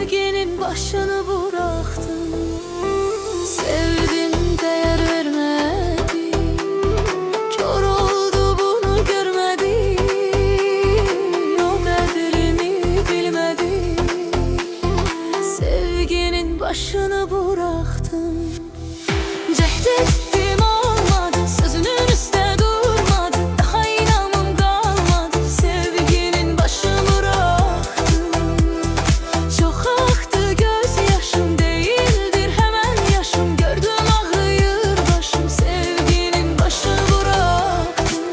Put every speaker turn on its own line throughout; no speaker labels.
Sevginin başını bıraktım. Sevdim, değer vermedi. Kör oldu, bunu görmedi. O kaderimi bilmedi. Sevginin başını bıraktım. Cehd ettim, olmadı. Sözünün üstte durmadı. Daha inanım kalmadı. Sevginin başını bıraktım. Çok aktı gözyaşım, değildir hemen yaşım. Gördüm ağrıyor başım. Sevginin başını bıraktım.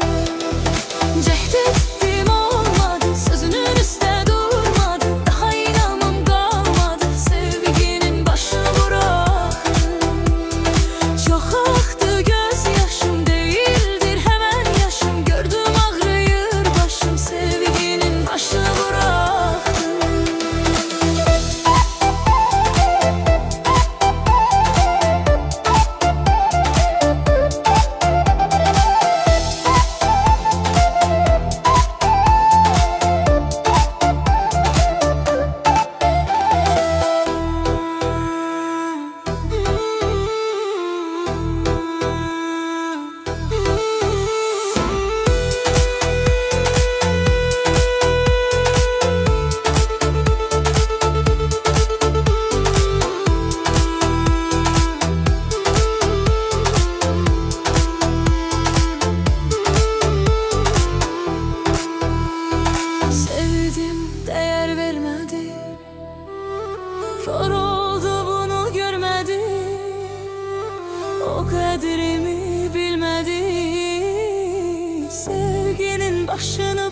Cehd ettim, olmadı. Sözünün üstte durmadı. Daha inanım kalmadı. Sevginin başını bıraktım. Çok aktı gözyaşım, değildir hemen yaşım. Gördüm ağrıyor başım. Sevginin başını bıraktım. Sevdim, değer vermedi. Kör oldu, bunu görmedi. O kaderimi bilmedi. Sevginin başını